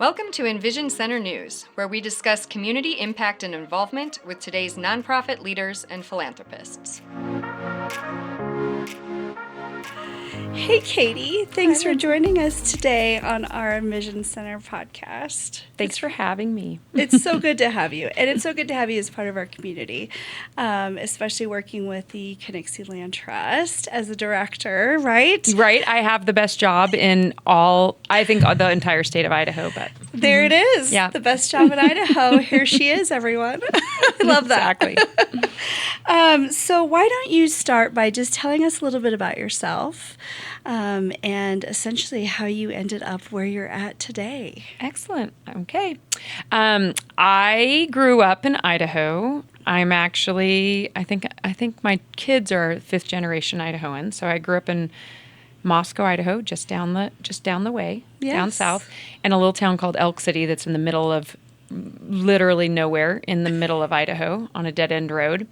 Welcome to EnVision Center News, where we discuss community impact and involvement with today's nonprofit leaders and philanthropists. Hey, Katie. Thanks for joining us today on our EnVision Center podcast. Thanks for having me. It's so good to have you. And it's so good to have you as part of our community, especially working with the Kaniksu Land Trust as a director, right? Right. I have the best job in I think, the entire state of Idaho. But there it is. Yeah. The best job in Idaho. Here she is, everyone. I love that. Exactly. So why don't you start by just telling us a little bit about yourself and essentially how you ended up where you're at today. Excellent. Okay. I grew up in Idaho. I'm actually, I think my kids are fifth generation Idahoans. So I grew up in Moscow, Idaho, just down the way, down south, and a little town called Elk City that's in the middle of literally nowhere in the middle of Idaho on a dead-end road.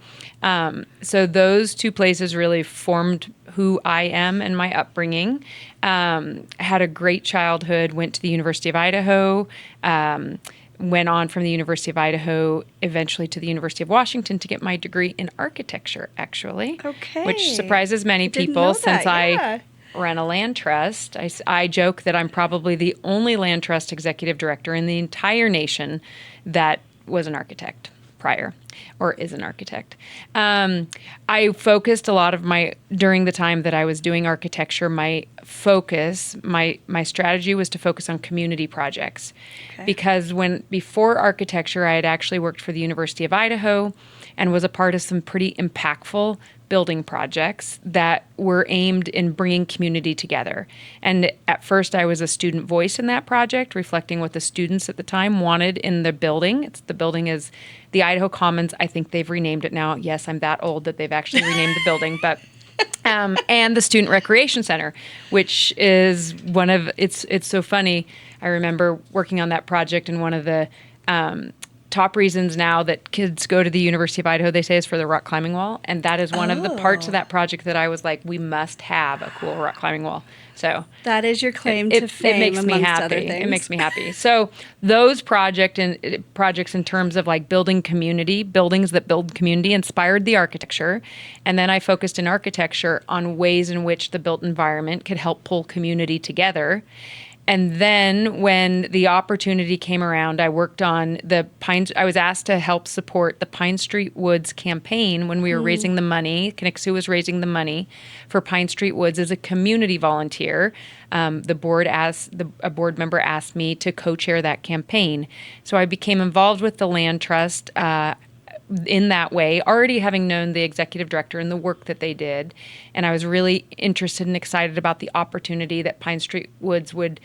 So those two places really formed who I am and my upbringing. Had a great childhood, went to the University of Idaho, went on from the University of Idaho eventually to the University of Washington to get my degree in architecture, actually. Okay. Which surprises many people since I ran a land trust. I joke that I'm probably the only land trust executive director in the entire nation that was an architect prior or is an architect. I focused a lot of during the time that I was doing architecture, my strategy was to focus on community projects. Okay. Because before architecture, I had actually worked for the University of Idaho and was a part of some pretty impactful building projects that were aimed in bringing community together. And at first I was a student voice in that project, reflecting what the students at the time wanted in the building. The building is the Idaho Commons. I think they've renamed it now. Yes, I'm that old that they've actually renamed the building, but and the Student Recreation Center, which is it's so funny. I remember working on that project, and one of the top reasons now that kids go to the University of Idaho, they say, is for the rock climbing wall. And that is one of the parts of that project that I was like, we must have a cool rock climbing wall. So that is your claim to fame. It makes me happy. It makes me happy. So those projects in terms of like building community, buildings that build community, inspired the architecture. And then I focused in architecture on ways in which the built environment could help pull community together. And then when the opportunity came around, I worked on I was asked to help support the Pine Street Woods campaign when we were raising the money. Kaniksu was raising the money for Pine Street Woods as a community volunteer. A board member asked me to co-chair that campaign. So I became involved with the Land Trust in that way, already having known the executive director and the work that they did. And I was really interested and excited about the opportunity that Pine Street Woods would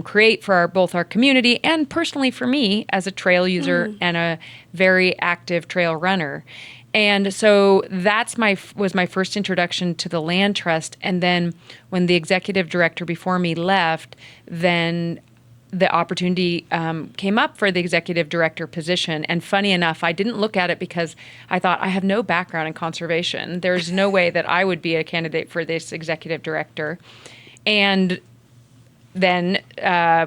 create for both our community and personally for me as a trail user and a very active trail runner. And so was my first introduction to the Land Trust. And then when the executive director before me left, then the opportunity came up for the executive director position. And funny enough, I didn't look at it because I thought I have no background in conservation. There's no way that I would be a candidate for this executive director. And then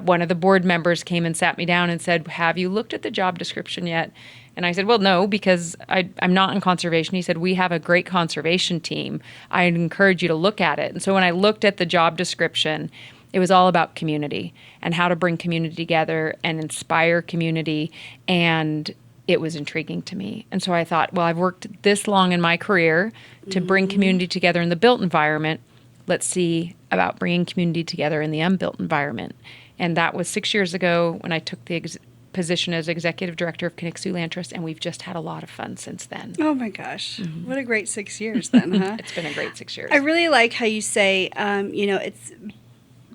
one of the board members came and sat me down and said, have you looked at the job description yet? And I said, well, no, because I'm not in conservation. He said, we have a great conservation team. I'd encourage you to look at it. And so when I looked at the job description, it was all about community and how to bring community together and inspire community. And it was intriguing to me. And so I thought, well, I've worked this long in my career to bring community together in the built environment. Let's see about bringing community together in the unbuilt environment. And that was 6 years ago when I took the position as executive director of Kaniksu Land Trust, and we've just had a lot of fun since then. Oh my gosh. What a great 6 years then, huh? It's been a great 6 years. I really like how you say, it's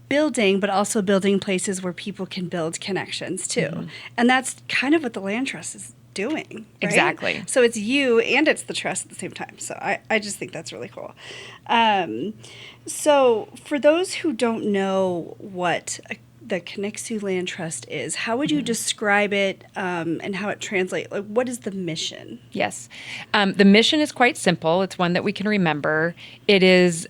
building, but also building places where people can build connections too. And that's kind of what the Land Trust is doing. Right? Exactly. So it's you and it's the trust at the same time. So I just think that's really cool. So for those who don't know what the Kaniksu Land Trust is, how would you describe it and how it translates? Like, what is the mission? Yes. The mission is quite simple. It's one that we can remember. It is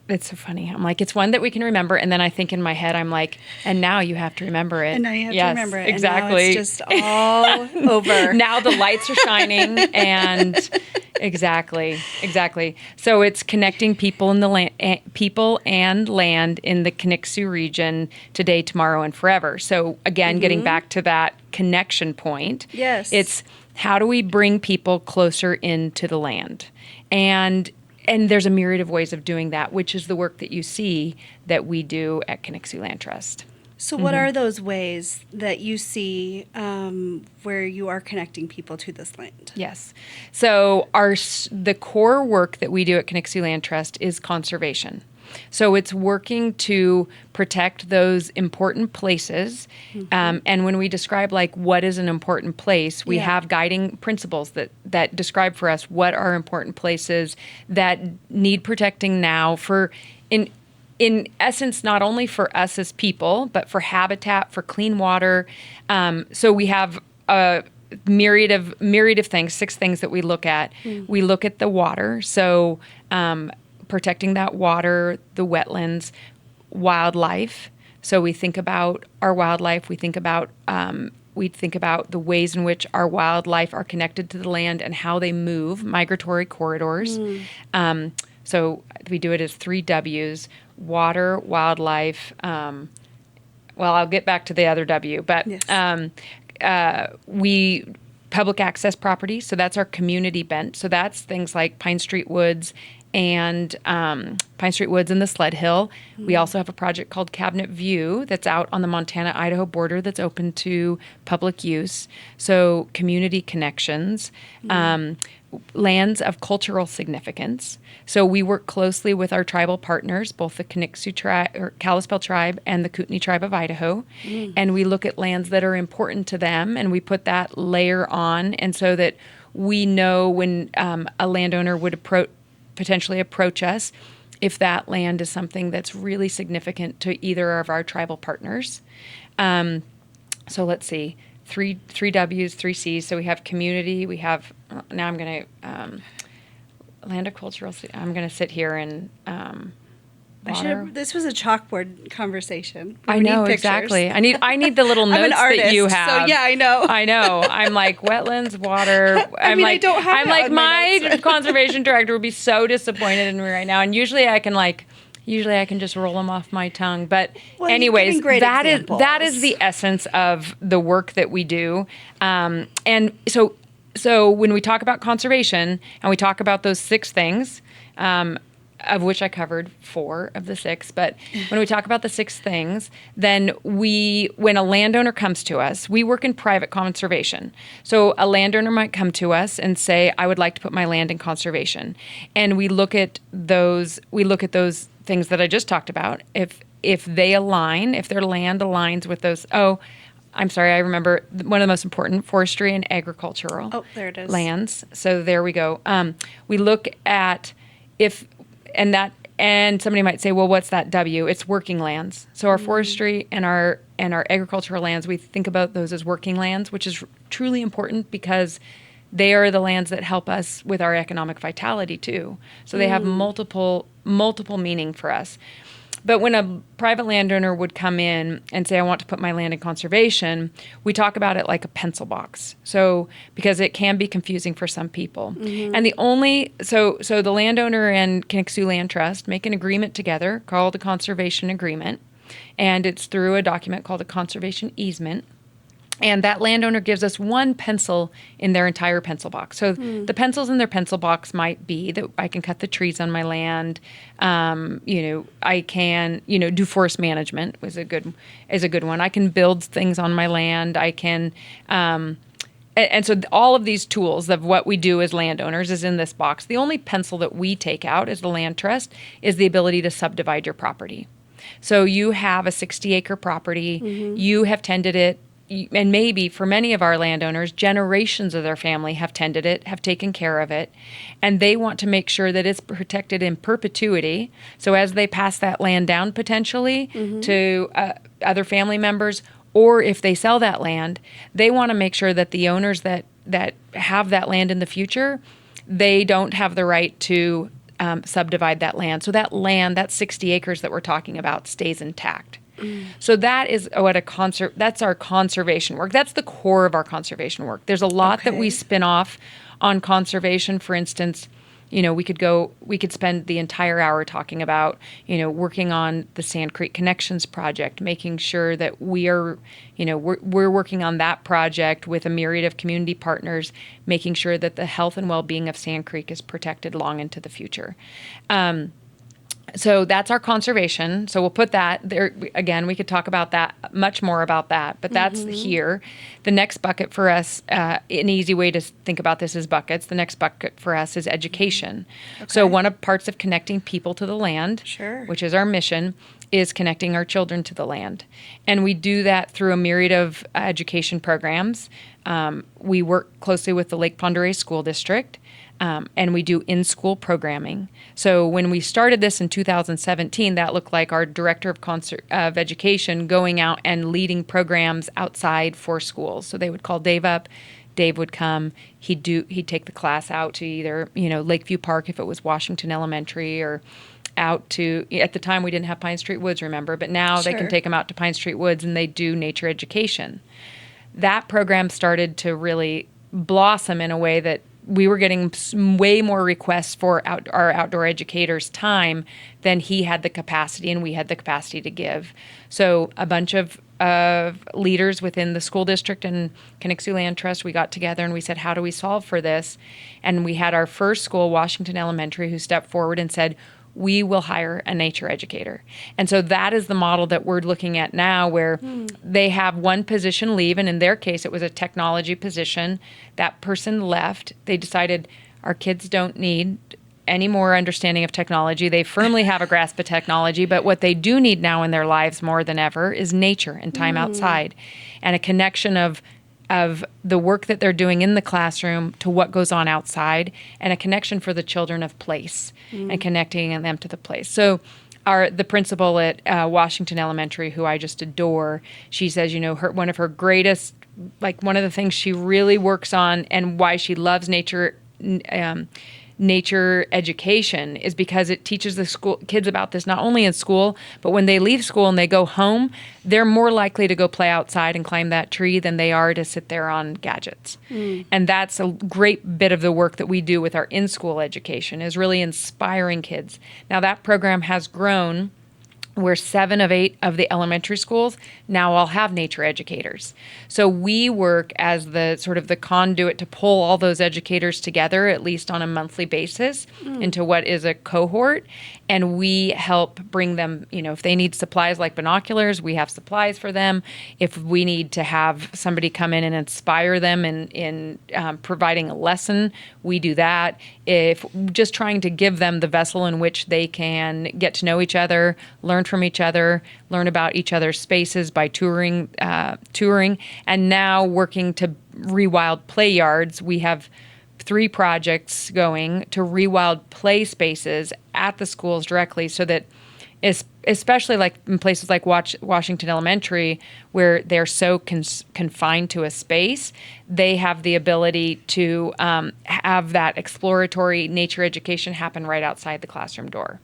it's so funny. I'm like, it's one that we can remember. And then I think in my head, I'm like, and now you have to remember it. And now you have to remember it. Exactly. And now it's just all over. Now the lights are shining and exactly. So it's connecting people in the people and land in the Kaniksu region today, tomorrow, and forever. So again, getting back to that connection point. Yes. It's how do we bring people closer into the land? And there's a myriad of ways of doing that, which is the work that you see that we do at Kaniksu Land Trust. So what are those ways that you see where you are connecting people to this land? Yes. So the core work that we do at Kaniksu Land Trust is conservation. So it's working to protect those important places. And when we describe like what is an important place, we have guiding principles that describe for us what are important places that need protecting now for in essence, not only for us as people, but for habitat, for clean water. So we have a myriad of things, 6 things that we look at. We look at the water. So protecting that water, the wetlands, wildlife. So we think about our wildlife. We think about the ways in which our wildlife are connected to the land and how they move, migratory corridors. So we do it as 3 W's: water, wildlife. Well, I'll get back to the other W, but we public access property. So that's our community bent. So that's things like Pine Street Woods and the Sled Hill. We also have a project called Cabinet View that's out on the Montana-Idaho border that's open to public use. So community connections, lands of cultural significance. So we work closely with our tribal partners, both the Kaniksu tribe or Kalispel tribe and the Kootenai tribe of Idaho. And we look at lands that are important to them and we put that layer on. And so that we know when a landowner would potentially approach us if that land is something that's really significant to either of our tribal partners. So let's see, three W's, 3 C's. So we have community, we have, now I'm going to, land of cultural, I'm going to sit here and water. This was a chalkboard conversation. I know, exactly. I need the little notes I'm an artist, that you have. so yeah, I know. I know. I'm like wetlands, water. I don't have it on my my notes. conservation director would be so disappointed in me right now. And usually I can just roll them off my tongue. But anyways, that is the essence of the work that we do. And so when we talk about conservation and we talk about those 6 things, of which I covered 4 of the 6. But when we talk about the 6 things, then when a landowner comes to us, we work in private conservation. So a landowner might come to us and say, I would like to put my land in conservation. And we look at those things that I just talked about. If they align, if their land aligns with those, I'm sorry, I remember one of the most important, forestry and agricultural there it is. lands. So there we go. We look at and somebody might say, well, what's that W? It's working lands. So our forestry and our agricultural lands, we think about those as working lands, which is truly important because they are the lands that help us with our economic vitality too. So they have multiple meaning for us. But when a private landowner would come in and say, I want to put my land in conservation, we talk about it like a pencil box. So, because it can be confusing for some people. And so the landowner and Kaniksu Land Trust make an agreement together called a conservation agreement. And it's through a document called a conservation easement. And that landowner gives us 1 pencil in their entire pencil box. So the pencils in their pencil box might be that I can cut the trees on my land. I can, do forest management is a good one. I can build things on my land. I can, and so all of these tools of what we do as landowners is in this box. The only pencil that we take out as the land trust is the ability to subdivide your property. So you have a 60-acre property. You have tended it. And maybe for many of our landowners, generations of their family have tended it, have taken care of it, and they want to make sure that it's protected in perpetuity. So as they pass that land down potentially to other family members, or if they sell that land, they want to make sure that the owners that have that land in the future, they don't have the right to subdivide that land. So that land, that 60 acres that we're talking about, stays intact. So that is what that's our conservation work. That's the core of our conservation work. There's a lot that we spin off on conservation. For instance, we could spend the entire hour talking about, working on the Sand Creek Connections project, making sure that we are, we're working on that project with a myriad of community partners, making sure that the health and well-being of Sand Creek is protected long into the future. So that's our conservation. So we'll put that there. Again, we could talk about that, much more about that, but that's here. The next bucket for us, an easy way to think about this is buckets. The next bucket for us is education. Okay. So one of parts of connecting people to the land, which is our mission, is connecting our children to the land. And we do that through a myriad of education programs. We work closely with the Lake Pend Oreille School District. And we do in-school programming. So when we started this in 2017, that looked like our director of education going out and leading programs outside for schools. So they would call Dave up. Dave would come. He'd take the class out to either Lakeview Park if it was Washington Elementary, or out to, at the time we didn't have Pine Street Woods, remember, but now they can take them out to Pine Street Woods and they do nature education. That program started to really blossom in a way that we were getting way more requests for our outdoor educators' time than he had the capacity and we had the capacity to give. So a bunch of leaders within the school district and Kaniksu Land Trust, we got together and we said, how do we solve for this? And we had our first school, Washington Elementary, who stepped forward and said, we will hire a nature educator. And so that is the model that we're looking at now, where they have one position leave, and in their case, it was a technology position. That person left. They decided our kids don't need any more understanding of technology. They firmly have a grasp of technology, but what they do need now in their lives more than ever is nature and time outside, and a connection of the work that they're doing in the classroom to what goes on outside, and a connection for the children of place and connecting them to the place. So the principal at Washington Elementary, who I just adore, she says, one of her greatest, one of the things she really works on and why she loves nature education is because it teaches the kids about this not only in school, but when they leave school and they go home, they're more likely to go play outside and climb that tree than they are to sit there on gadgets. And that's a great bit of the work that we do with our in-school education, is really inspiring kids. Now that program has grown, where 7 of 8 of the elementary schools now all have nature educators. So we work as the sort of the conduit to pull all those educators together, at least on a monthly basis, into what is a cohort. And we help bring them, if they need supplies like binoculars, we have supplies for them. If we need to have somebody come in and inspire them in providing a lesson, we do that. If just trying to give them the vessel in which they can get to know each other, learn from each other, learn about each other's spaces by touring, and now working to rewild play yards. We have 3 projects going to rewild play spaces at the schools directly, so that especially like in places like Washington Elementary, where they're so confined to a space, they have the ability to have that exploratory nature education happen right outside the classroom door.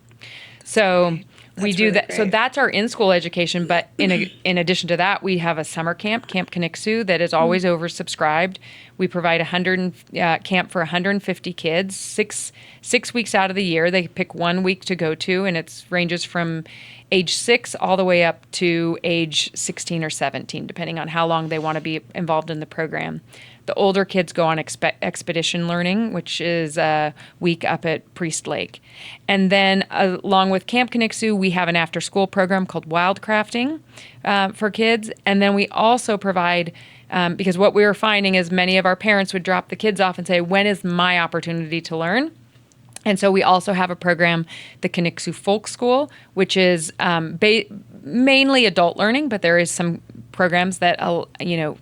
So we do that. So that's our in-school education. But in addition to that, we have a summer camp, Camp Kaniksu, that is always oversubscribed. We provide camp for 150 kids, six weeks out of the year. They pick 1 week to go to, and it ranges from age 6 all the way up to age 16 or 17, depending on how long they want to be involved in the program. The older kids go on expedition learning, which is a week up at Priest Lake. And then along with Camp Kaniksu, we have an after-school program called Wildcrafting for kids. And then we also provide, because what we were finding is many of our parents would drop the kids off and say, when is my opportunity to learn? And so we also have a program, the Kaniksu Folk School, which is mainly adult learning, but there is some programs that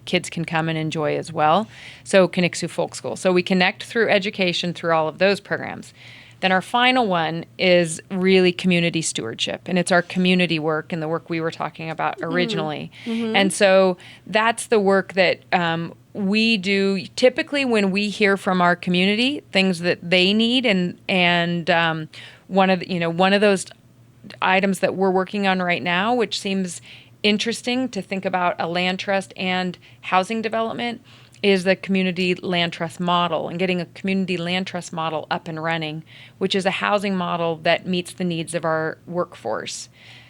kids can come and enjoy as well. So Kaniksu Folk School. So we connect through education through all of those programs. Then our final one is really community stewardship, and it's our community work and the work we were talking about originally. And so that's the work that we do typically when we hear from our community things that they need, and one of those items that we're working on right now, which seems interesting to think about a land trust and housing development, is the community land trust model, and getting a community land trust model up and running, which is a housing model that meets the needs of our workforce.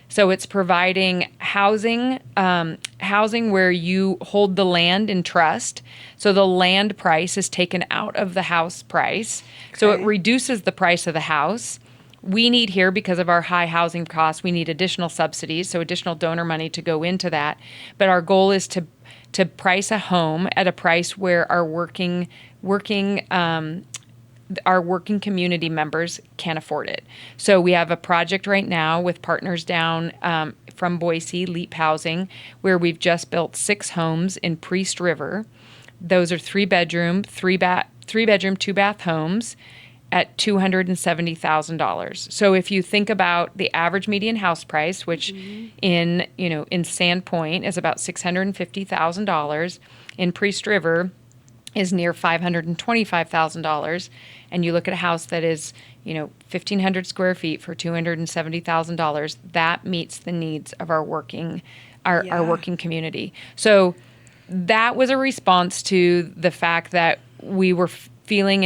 So it's providing housing where you hold the land in trust. So the land price is taken out of the house price. Okay. So it reduces the price of the house. We need here, because of our high housing costs, we need additional subsidies, so additional donor money to go into that. But our goal is to price a home at a price where our working community members can afford it. So we have a project right now with partners down from Boise, Leap Housing, where we've just built 6 homes in Priest River. Those are 3-bedroom, 2-bath homes at $270,000. So if you think about the average median house price, which in Sandpoint is about $650,000, in Priest River is near $525,000, and you look at a house that is 1,500 square feet for $270,000, that meets the needs of our working community. So that was a response to the fact that we were feeling,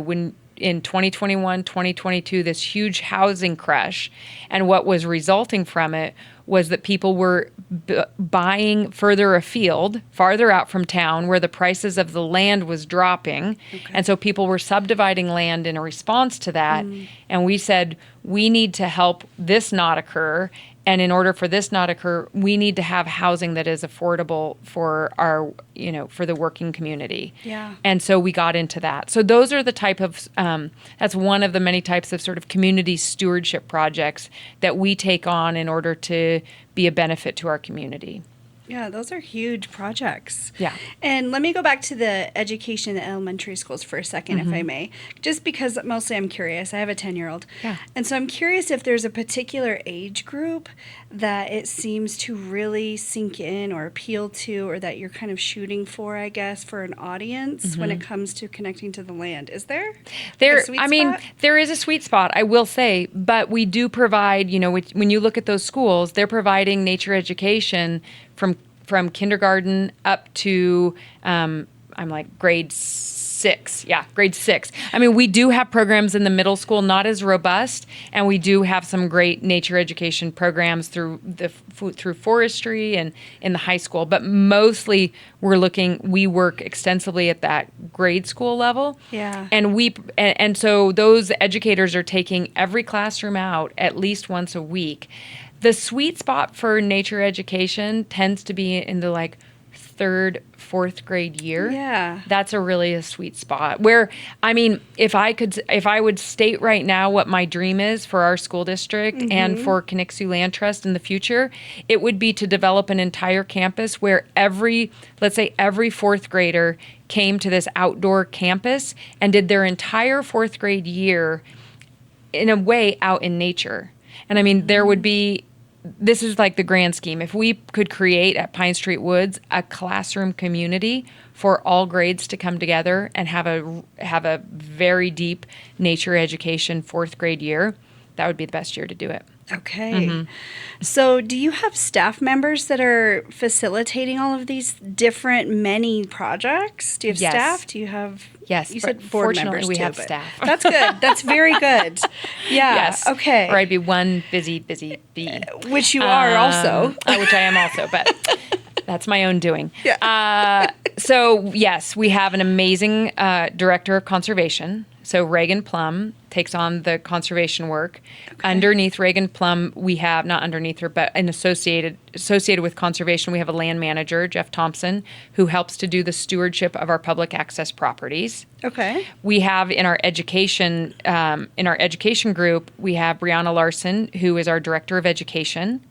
when in 2021, 2022, this huge housing crush, and what was resulting from it was that people were buying further afield, farther out from town, where the prices of the land was dropping. Okay. And so people were subdividing land in a response to that. And we said, we need to help this not occur. And in order for this not occur, we need to have housing that is affordable for our, for the working community. Yeah. And so we got into that. So those are the type of, that's one of the many types of sort of community stewardship projects that we take on in order to be a benefit to our community. Yeah, those are huge projects. Yeah. And let me go back to the education in elementary schools for a second, if I may, just because mostly I'm curious. I have a 10-year-old. Yeah. And so I'm curious if there's a particular age group that it seems to really sink in or appeal to, or that you're kind of shooting for, I guess, for an audience when it comes to connecting to the land. Is there a sweet spot? There is a sweet spot, I will say, but we do provide, when you look at those schools, they're providing nature education from kindergarten up to grade 6. Yeah, grade 6. We do have programs in the middle school, not as robust, and we do have some great nature education programs through forestry and in the high school. But mostly we work extensively at that grade school level. Yeah. And so those educators are taking every classroom out at least once a week. The sweet spot for nature education tends to be in the 3rd, 4th grade year. Yeah. That's a sweet spot where, if I would state right now what my dream is for our school district and for Kaniksu Land Trust in the future, it would be to develop an entire campus where every 4th grader came to this outdoor campus and did their entire 4th grade year in a way out in nature. And there would be, this is like the grand scheme. If we could create at Pine Street Woods a classroom community for all grades to come together and have a very deep nature education 4th grade year, that would be the best year to do it. Okay. So do you have staff members that are facilitating all of these many projects? Do you have staff? Do you have... Yes. You said board members we too, have staff. That's good. That's very good. Yeah. Yes. Okay. Or I'd be one busy bee. Which you are also. Which I am also, but that's my own doing. Yeah. So, yes, we have an amazing director of conservation. So Reagan Plum takes on the conservation work. Okay. Underneath Reagan Plum, we have, not underneath her, but associated with conservation, we have a land manager, Jeff Thompson, who helps to do the stewardship of our public access properties. Okay. We have in our education group, we have Brianna Larson, who is our director of education.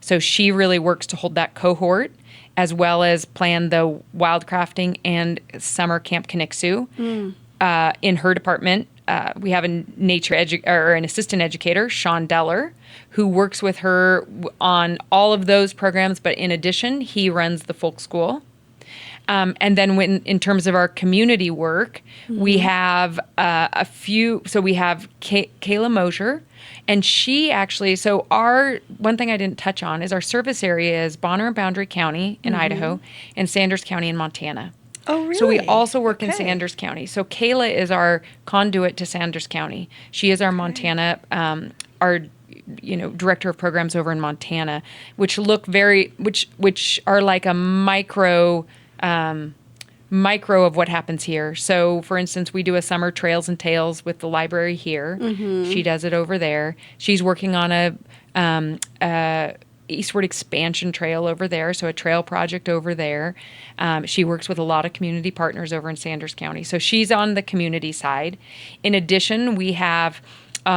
So she really works to hold that cohort, as well as plan the wildcrafting and summer Camp Kaniksu. In her department, we have an assistant educator, Sean Deller, who works with her on all of those programs. But in addition, he runs the folk school. And then in terms of our community work, we have a few. So we have Kayla Mosier, and she actually, so one thing I didn't touch on is our service area is Bonner and Boundary County in Idaho and Sanders County in Montana. Oh, really? So we also work in Sanders County. So Kayla is our conduit to Sanders County. She is our Montana, our director of programs over in Montana, which are like a micro of what happens here. So, for instance, we do a summer Trails and Tales with the library here. She does it over there. She's working on a eastward expansion trail over there, so a trail project over there. She works with a lot of community partners over in Sanders County. So she's on the community side. In addition, we have we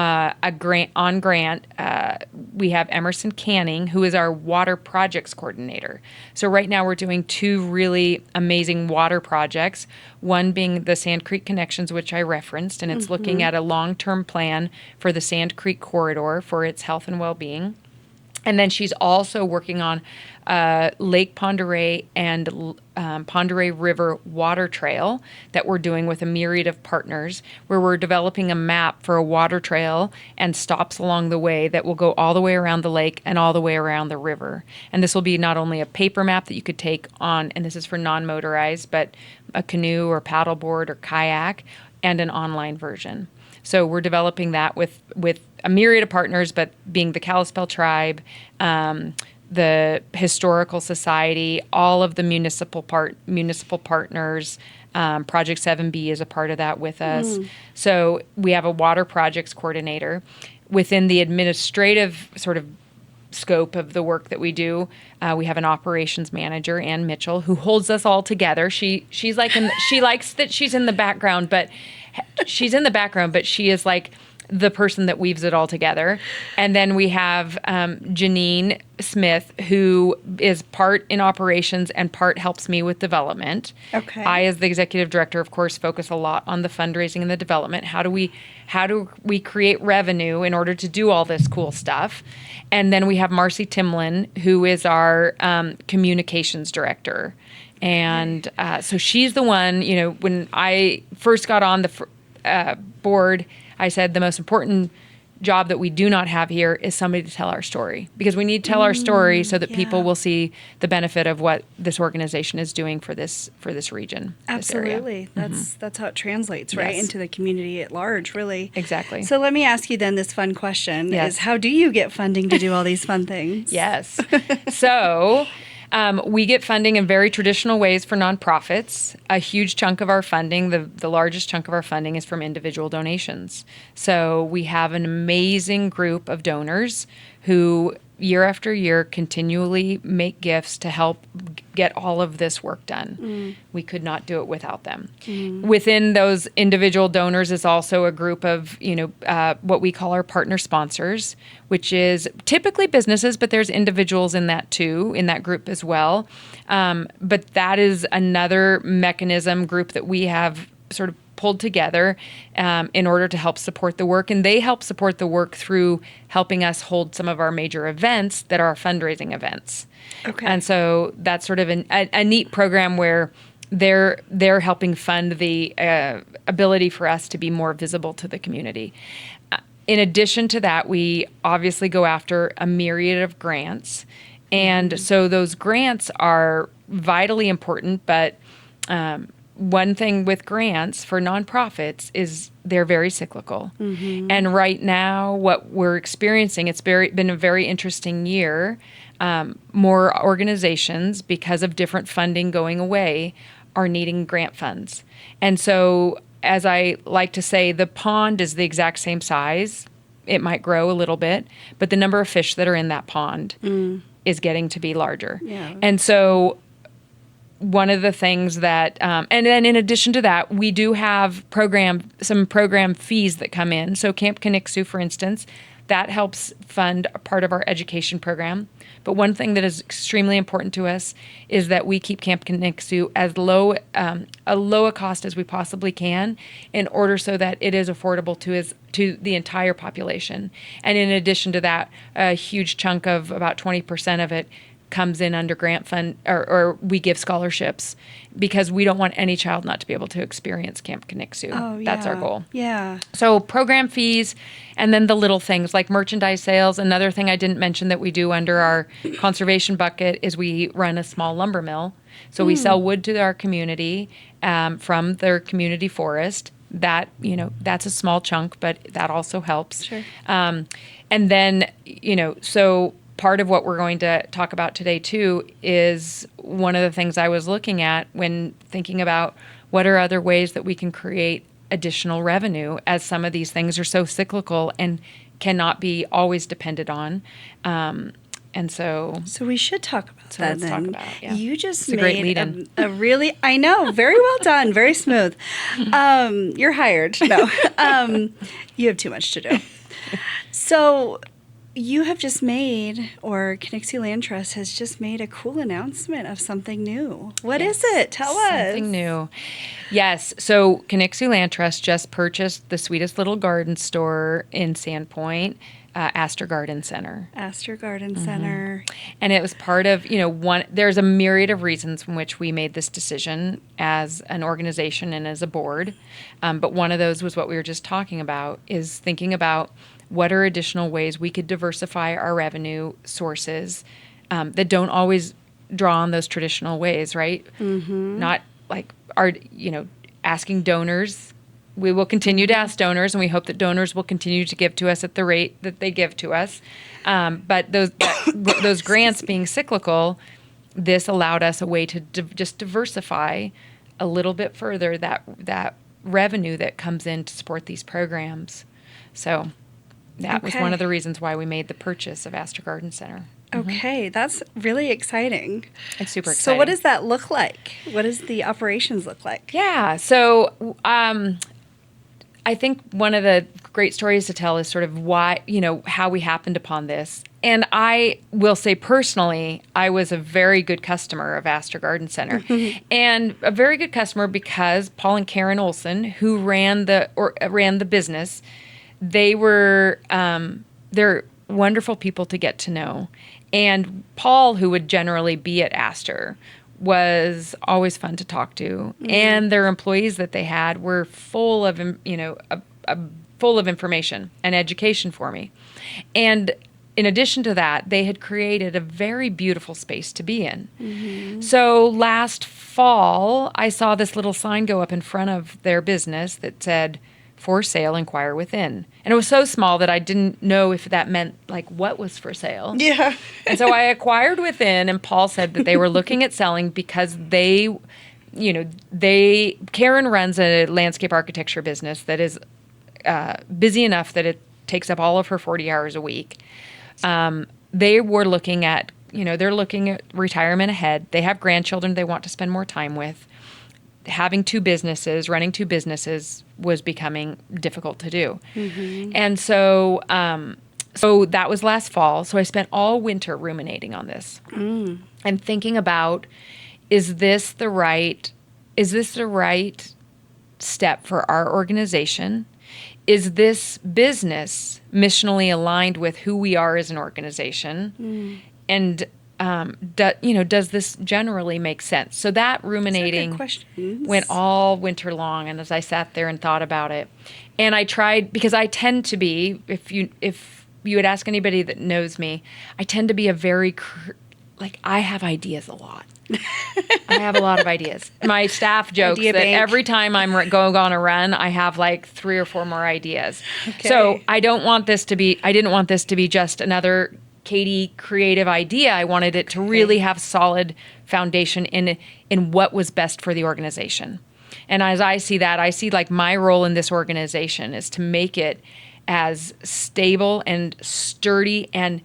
have Emerson Canning, who is our water projects coordinator. So right now we're doing 2 really amazing water projects, one being the Sand Creek Connections, which I referenced, and it's looking at a long-term plan for the Sand Creek corridor for its health and well-being. And then she's also working on Lake Pend Oreille and Pend Oreille River water trail that we're doing with a myriad of partners, where we're developing a map for a water trail and stops along the way that will go all the way around the lake and all the way around the river. And this will be not only a paper map that you could take on, and this is for non-motorized, but a canoe or paddleboard or kayak, and an online version. So we're developing that with a myriad of partners, but being the Kalispel Tribe, the Historical Society, all of the municipal partners. Project 7B is a part of that with us. So we have a water projects coordinator. Within the administrative sort of scope of the work that we do, we have an operations manager, Ann Mitchell, who holds us all together. She's like she likes that she's in the background, but she is like the person that weaves it all together. And then we have Janine Smith, who is part in operations and part helps me with development. Okay. I, as the executive director, of course, focus a lot on the fundraising and the development. How do we create revenue in order to do all this cool stuff? And then we have Marcy Timlin, who is our communications director. And so she's the one, when I first got on the board, I said the most important job that we do not have here is somebody to tell our story, because we need to tell our story so that people will see the benefit of what this organization is doing for this region. Absolutely. That's how it translates, right, into the community at large, really. Exactly. So let me ask you then this fun question is, how do you get funding to do all these fun things? Yes. So we get funding in very traditional ways for nonprofits. A huge chunk of our funding, the largest chunk of our funding, is from individual donations. So we have an amazing group of donors who year after year continually make gifts to help get all of this work done. We could not do it without them. Within those individual donors is also a group of, what we call our partner sponsors, which is typically businesses, but there's individuals in that too, in that group as well. But that is another mechanism group that we have sort of pulled together in order to help support the work. And they help support the work through helping us hold some of our major events that are fundraising events. Okay. And so that's sort of a neat program where they're helping fund the ability for us to be more visible to the community. In addition to that, we obviously go after a myriad of grants. And so those grants are vitally important, but one thing with grants for nonprofits is they're very cyclical. And right now, what we're experiencing, it's been a very interesting year. More organizations, because of different funding going away, are needing grant funds. And so, as I like to say, the pond is the exact same size. It might grow a little bit, but the number of fish that are in that pond is getting to be larger. Yeah. And so one of the things that, and then in addition to that, we do have some program fees that come in. So Camp Kaniksu, for instance, that helps fund a part of our education program. But one thing that is extremely important to us is that we keep Camp Kaniksu as low a cost as we possibly can, in order so that it is affordable to the entire population. And in addition to that, a huge chunk of about 20% of it comes in under grant fund, or we give scholarships, because we don't want any child not to be able to experience Camp Kaniksu. Oh, That's our yeah. goal. Yeah. So program fees, and then the little things like merchandise sales. Another thing I didn't mention that we do under our conservation bucket is we run a small lumber mill. So we sell wood to our community from their community forest. That, that's a small chunk, but that also helps. Sure. And then, so part of what we're going to talk about today too is one of the things I was looking at when thinking about what are other ways that we can create additional revenue, as some of these things are so cyclical and cannot be always depended on. So we should talk about that let's then. Talk about, yeah. You just It's a great made lead-in. a really, I know, very well done, very smooth. You're hired. No, you have too much to do. So you have just made, or Kaniksu Land Trust has just made a cool announcement of something new. What is it? Tell us. Something new. Yes. So Kaniksu Land Trust just purchased the sweetest little garden store in Sandpoint, Astor Garden Center. Astor Garden Center. And it was part of, there's a myriad of reasons from which we made this decision as an organization and as a board. But one of those was what we were just talking about, is thinking about what are additional ways we could diversify our revenue sources that don't always draw on those traditional ways, right? Mm-hmm. Not like asking donors. We will continue to ask donors, and we hope that donors will continue to give to us at the rate that they give to us. But those grants being cyclical, this allowed us a way to just diversify a little bit further that revenue that comes in to support these programs. So that was one of the reasons why we made the purchase of Astor Garden Center. Okay, that's really exciting. It's super exciting. So what does that look like? What does the operations look like? Yeah, so I think one of the great stories to tell is sort of why, how we happened upon this. And I will say personally, I was a very good customer of Astor Garden Center. And a very good customer because Paul and Karen Olson, who ran the business, they're wonderful people to get to know. And Paul, who would generally be at Astor, was always fun to talk to. And their employees that they had were full of, full of information and education for me. And in addition to that, they had created a very beautiful space to be in. Mm-hmm. So last fall, I saw this little sign go up in front of their business that said, "For sale, inquire within." And it was so small that I didn't know if that meant what was for sale. Yeah. And so I acquired within, and Paul said that they were looking at selling because Karen runs a landscape architecture business that is busy enough that it takes up all of her 40 hours a week. They were looking at, they're looking at retirement ahead. They have grandchildren they want to spend more time with. Running two businesses was becoming difficult to do. Mm-hmm. And so that was last fall. So I spent all winter ruminating on this and thinking about, is this the right step for our organization? Is this business missionally aligned with who we are as an organization? And does this generally make sense? So that ruminating went all winter long, and as I sat there and thought about it, and I tried, because I tend to be, if you would ask anybody that knows me, I tend to be a very, I have ideas a lot. I have a lot of ideas. My staff jokes that every time I'm going on a run, I have 3 or 4 more ideas. Okay. So I didn't want this to be just another Katie creative idea. I wanted it to really have solid foundation in what was best for the organization. And as I see that, I see my role in this organization is to make it as stable and sturdy and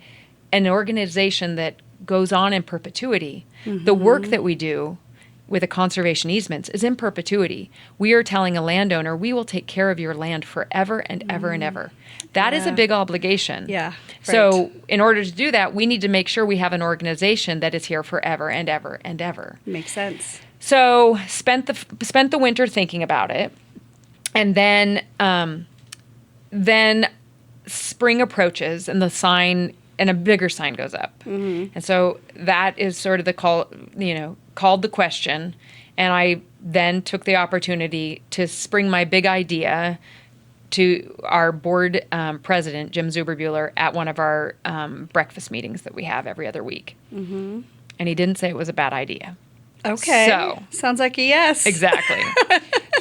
an organization that goes on in perpetuity. Mm-hmm. The work that we do with the conservation easements is in perpetuity. We are telling a landowner, we will take care of your land forever and ever and ever. That is a big obligation. Yeah. Right. So in order to do that, we need to make sure we have an organization that is here forever and ever and ever. Makes sense. So spent the winter thinking about it. And then spring approaches and the sign and a bigger sign goes up. And so that is sort of the call, called the question. And I then took the opportunity to spring my big idea to our board president, Jim Zuberbuehler, at one of our breakfast meetings that we have every other week. And he didn't say it was a bad idea. Okay. So sounds like a yes. Exactly.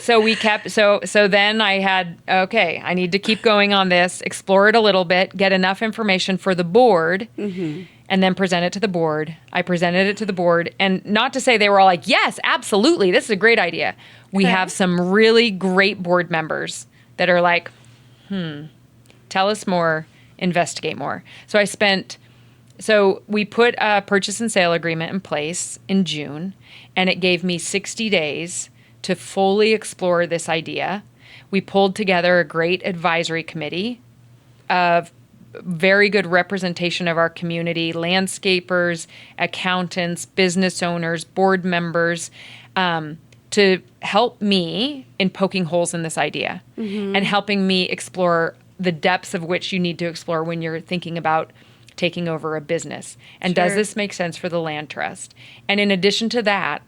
So we kept, so then I had, okay, I need to keep going on this, explore it a little bit, get enough information for the board, and then present it to the board. I presented it to the board, and not to say they were all like, yes, absolutely, this is a great idea. We have some really great board members that are like, tell us more, investigate more. So we put a purchase and sale agreement in place in June, and it gave me 60 days to fully explore this idea. We pulled together a great advisory committee of very good representation of our community, landscapers, accountants, business owners, board members, to help me in poking holes in this idea and helping me explore the depths of which you need to explore when you're thinking about taking over a business. And does this make sense for the land trust? And in addition to that,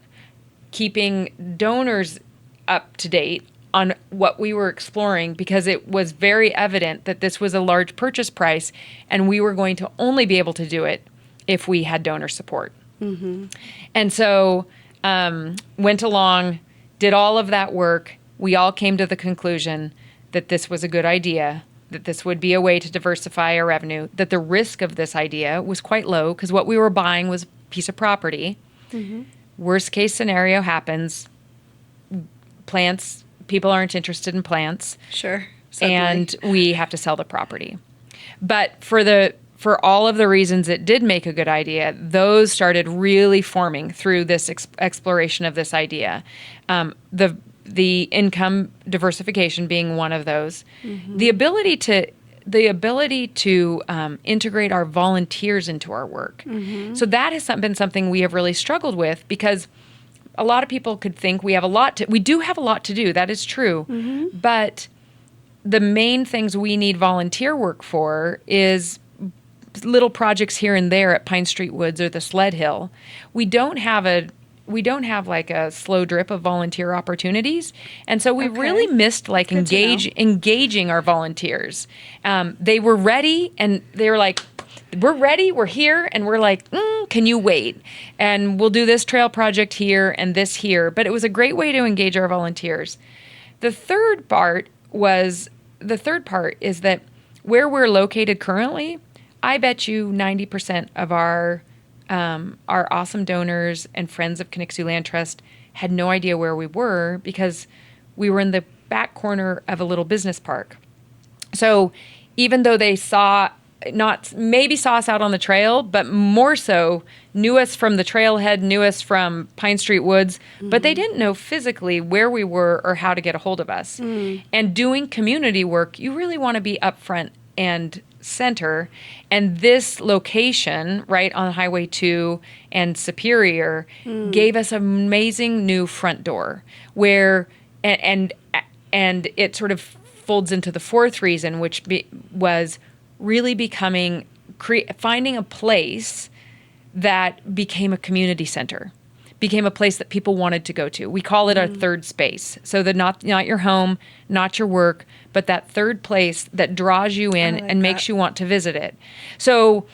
keeping donors up to date on what we were exploring, because it was very evident that this was a large purchase price and we were going to only be able to do it if we had donor support. And so went along, did all of that work. We all came to the conclusion that this was a good idea, that this would be a way to diversify our revenue, that the risk of this idea was quite low because what we were buying was a piece of property. Worst case scenario happens, plants, people aren't interested in plants. Sure. And we have to sell the property. But for all of the reasons it did make a good idea, those started really forming through this exploration of this idea. The income diversification being one of those. The ability to integrate our volunteers into our work. So that has been something we have really struggled with, because a lot of people could think we do have a lot to do. That is true. But the main things we need volunteer work for is little projects here and there at Pine Street Woods or the Sled Hill. We don't have like a slow drip of volunteer opportunities. And so we really missed like engaging our volunteers. They were ready and they were like, we're ready, we're here. And we're like, can you wait? And we'll do this trail project here and this here. But it was a great way to engage our volunteers. The third part is that where we're located currently, I bet you 90% of our awesome donors and friends of Kaniksu Land Trust had no idea where we were, because we were in the back corner of a little business park. So even though they maybe saw us out on the trail, but more so knew us from the trailhead, knew us from Pine Street Woods, but they didn't know physically where we were or how to get a hold of us. And doing community work, you really want to be upfront and center, and this location right on Highway 2 and Superior gave us an amazing new front door where and it sort of folds into the fourth reason, which was really finding a place that became a community center, became a place that people wanted to go to. We call it our third space. So that not your home, not your work, but that third place that draws you in and makes you want to visit it. So,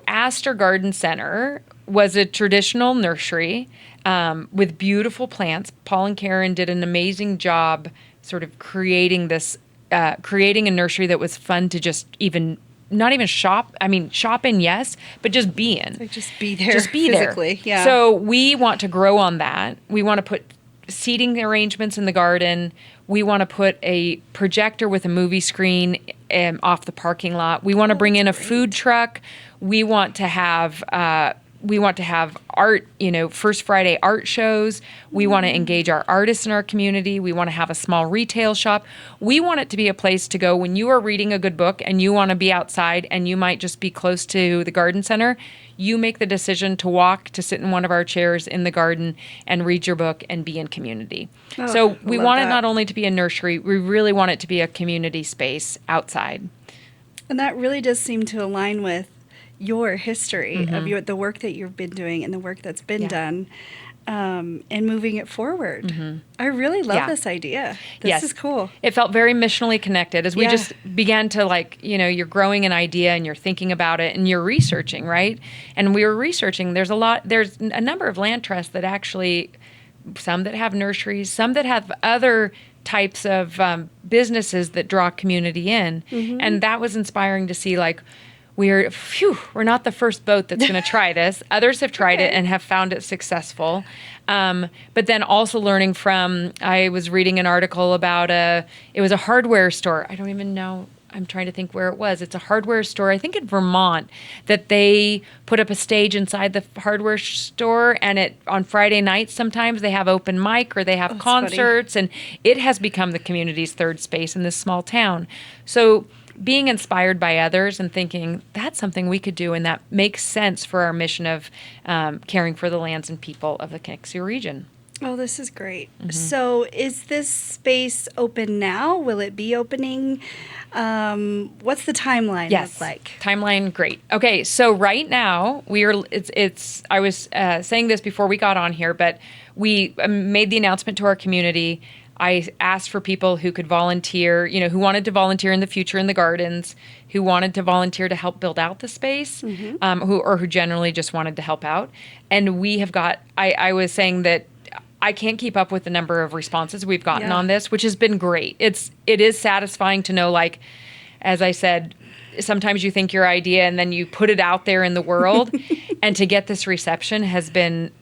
Astor Garden Center was a traditional nursery with beautiful plants. Paul and Karen did an amazing job sort of creating a nursery that was fun to just not even shop. I mean, shop in, yes, but just be in. Like just be there. Just be physically, there. Yeah. So we want to grow on that. We want to put seating arrangements in the garden. We want to put a projector with a movie screen off the parking lot. We want to bring in a food truck. We want to have art, First Friday art shows. We want to engage our artists in our community. We want to have a small retail shop. We want it to be a place to go when you are reading a good book and you want to be outside and you might just be close to the garden center. You make the decision to sit in one of our chairs in the garden and read your book and be in community. So we want it not only to be a nursery, we really want it to be a community space outside. And that really does seem to align with your history of the work that you've been doing and the work that's been done, and moving it forward. I really love this idea. This is cool. It felt very missionally connected as we just began to you're growing an idea and you're thinking about it and you're researching, right? And we were researching. There's a number of land trusts that actually, some that have nurseries, some that have other types of businesses that draw community in. And that was inspiring to see, we're not the first boat that's going to try this. Others have tried it and have found it successful. But then also learning from, I was reading an article about it was a hardware store. I don't even know. I'm trying to think where it was. It's a hardware store, I think in Vermont, that they put up a stage inside the hardware store, and on Friday nights sometimes they have open mic or they have concerts, and it has become the community's third space in this small town. So being inspired by others and thinking that's something we could do, and that makes sense for our mission of caring for the lands and people of the Kaniksu region. Oh, this is great. So is this space open now? Will it be opening? What's the timeline look like? Timeline, great. Okay, so right now I was saying this before we got on here, but we made the announcement to our community. I asked for people who could volunteer, who wanted to volunteer in the future in the gardens, who wanted to volunteer to help build out the space, who generally just wanted to help out. And we have got, I was saying that I can't keep up with the number of responses we've gotten on this, which has been great. It is satisfying to know, as I said, sometimes you think your idea and then you put it out there in the world, and to get this reception has been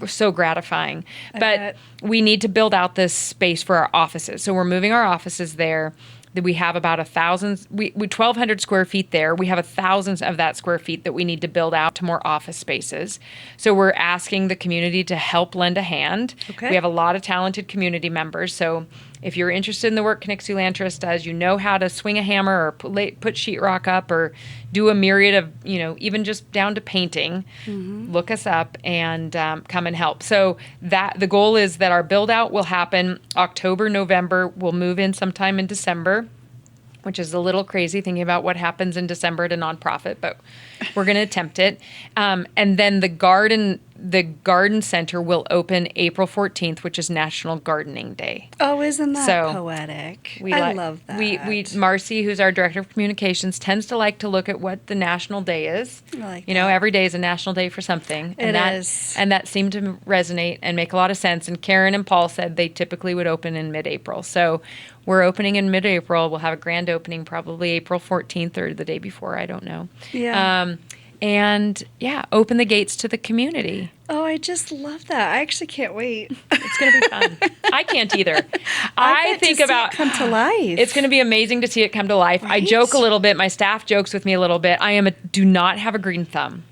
so gratifying. But we need to build out this space for our offices. So we're moving our offices there. We have about 1,200 square feet there. We have 1,000 of that square feet that we need to build out to more office spaces. So we're asking the community to help lend a hand. Okay. We have a lot of talented community members. So if you're interested in the work Kaniksu Land Trust does, you know how to swing a hammer or put sheetrock up or do a myriad of, even just down to painting, look us up and come and help. So the goal is that our build out will happen October, November. We'll move in sometime in December, which is a little crazy thinking about what happens in December at a nonprofit, but we're going to attempt it. And then the garden center will open April 14th, which is National Gardening Day. Oh, isn't that poetic? I love that. Marcy, who's our director of communications, tends to like to look at what the national day is. I like that. Every day is a national day for something. It is. And that seemed to resonate and make a lot of sense. And Karen and Paul said they typically would open in mid-April. So we're opening in mid-April. We'll have a grand opening probably April 14th or the day before. I don't know. Yeah. Open the gates to the community. Oh, I just love that. I actually can't wait. It's going to be fun. I can't either. I think about it come to life. It's going to be amazing to see it come to life. Right? I joke a little bit. My staff jokes with me a little bit. Do not have a green thumb.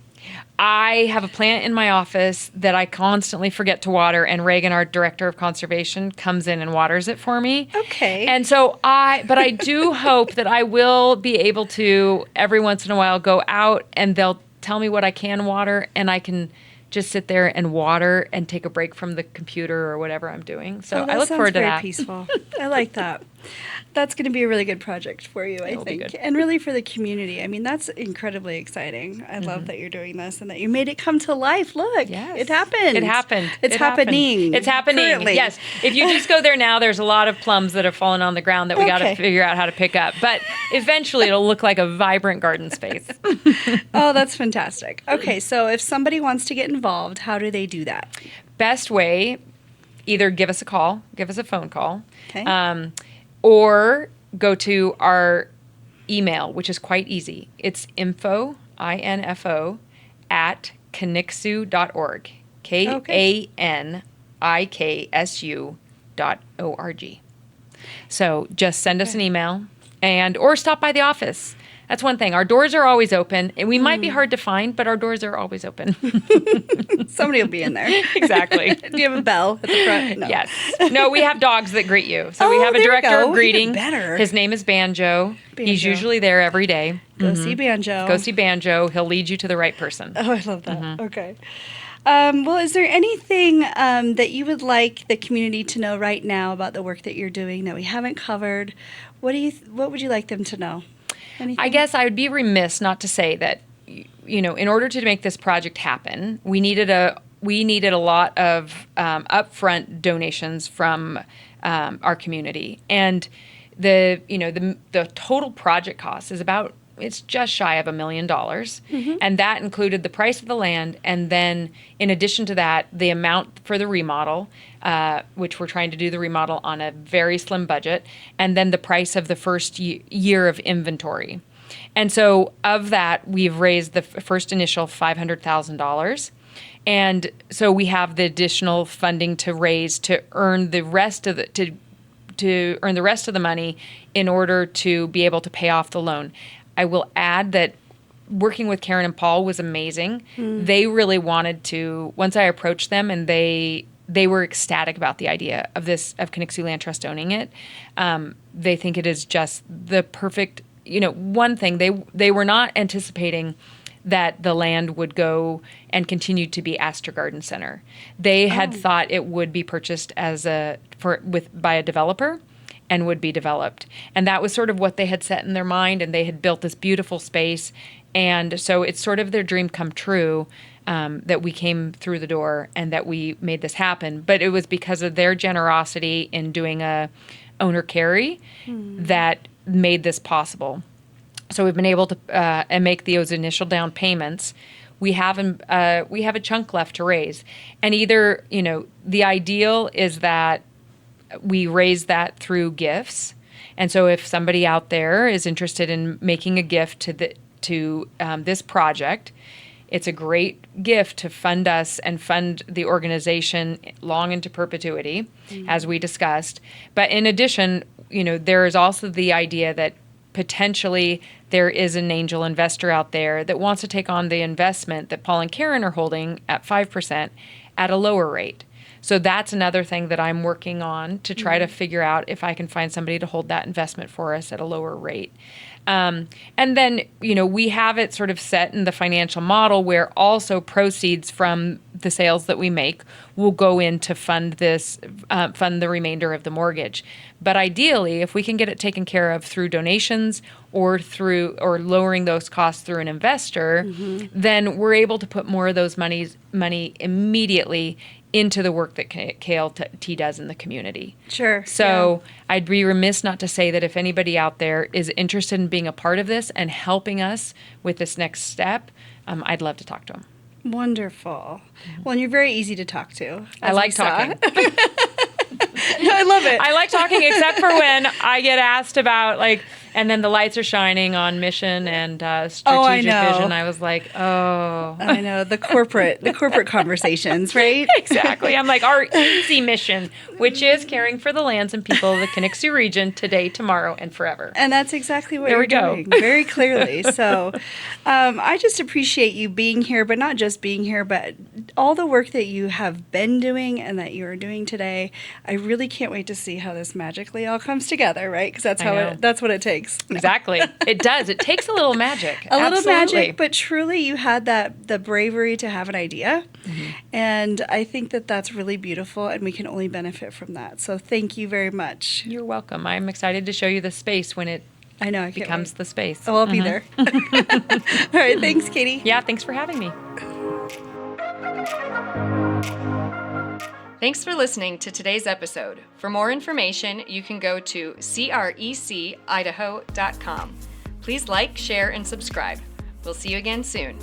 I have a plant in my office that I constantly forget to water, and Reagan, our director of conservation, comes in and waters it for me. Okay. And so I do hope that I will be able to every once in a while go out and they'll tell me what I can water, and I can just sit there and water and take a break from the computer or whatever I'm doing. So I look forward to that. Peaceful. I like that. That's going to be a really good project for you, I think. And really for the community. I mean, that's incredibly exciting. I love that you're doing this and that you made it come to life. Look, it happened. It happened. It's happening. It's happening. Currently. Yes. If you just go there now, there's a lot of plums that have fallen on the ground that we got to figure out how to pick up. But eventually it'll look like a vibrant garden space. Oh, that's fantastic. Okay, so if somebody wants to get involved, how do they do that? Best way, either give us a call, give us a phone call. Okay. Or go to our email, which is quite easy. It's info, INFO, at kaniksu.org. KANIKSU.org. So just send us an email or stop by the office. That's one thing. Our doors are always open. And we might be hard to find, but our doors are always open. Somebody will be in there. Exactly. Do you have a bell at the front? No. Yes. No, we have dogs that greet you. So we have a director of greeting. Even better. His name is Banjo. He's usually there every day. Go see Banjo. Go see Banjo. He'll lead you to the right person. Oh, I love that. Okay. Well, is there anything that you would like the community to know right now about the work that you're doing that we haven't covered? What would you like them to know? Anything? I guess I would be remiss not to say that, in order to make this project happen, we needed a lot of upfront donations from our community, and the total project cost is it's just shy of $1 million, and that included the price of the land, and then in addition to that, the amount for the remodel, which we're trying to do the remodel on a very slim budget, and then the price of the first year of inventory. And so of that, we've raised the first initial $500,000. And so we have the additional funding to raise to earn the rest of to earn the rest of the money in order to be able to pay off the loan. I will add that working with Karen and Paul was amazing. They really wanted to, once I approached them, and they were ecstatic about the idea of Kaniksu Land Trust owning it. They think it is just the perfect, one thing, they were not anticipating that the land would go and continue to be Astor Garden Center. They had thought it would be purchased by a developer and would be developed. And that was sort of what they had set in their mind, and they had built this beautiful space. And so it's sort of their dream come true that we came through the door and that we made this happen. But it was because of their generosity in doing a owner carry that made this possible. So we've been able to make those initial down payments. We have a chunk left to raise. And either, the ideal is that we raise that through gifts. And so if somebody out there is interested in making a gift to this project, it's a great gift to fund us and fund the organization long into perpetuity, as we discussed. But in addition, there is also the idea that potentially there is an angel investor out there that wants to take on the investment that Paul and Karen are holding at 5% at a lower rate. So that's another thing that I'm working on to try to figure out if I can find somebody to hold that investment for us at a lower rate. And then, we have it sort of set in the financial model where also proceeds from the sales that we make will go in to fund the remainder of the mortgage. But ideally, if we can get it taken care of through donations or lowering those costs through an investor, then we're able to put more of those money immediately into the work that KLT does in the community. Sure. So I'd be remiss not to say that if anybody out there is interested in being a part of this and helping us with this next step, I'd love to talk to them. Wonderful. Well, and you're very easy to talk to. I like talking. No, I love it. I like talking, except for when I get asked about and then the lights are shining on mission and strategic vision. I was like, oh. I know, the corporate conversations, right? Exactly. I'm like, our easy mission, which is caring for the lands and people of the Kaniksu region today, tomorrow, and forever. And that's exactly what you're doing, very clearly. So I just appreciate you being here, but not just being here, but all the work that you have been doing and that you are doing today. I really can't wait to see how this magically all comes together, right? Because that's what it takes. Exactly. It does. It takes a little magic. Little magic, but truly you had the bravery to have an idea. And I think that that's really beautiful, and we can only benefit from that. So thank you very much. You're welcome. I'm excited to show you the space when it becomes the space. Oh, I'll be there. All right. Thanks, Katie. Yeah, thanks for having me. Thanks for listening to today's episode. For more information, you can go to crecIdaho.com. Please like, share, and subscribe. We'll see you again soon.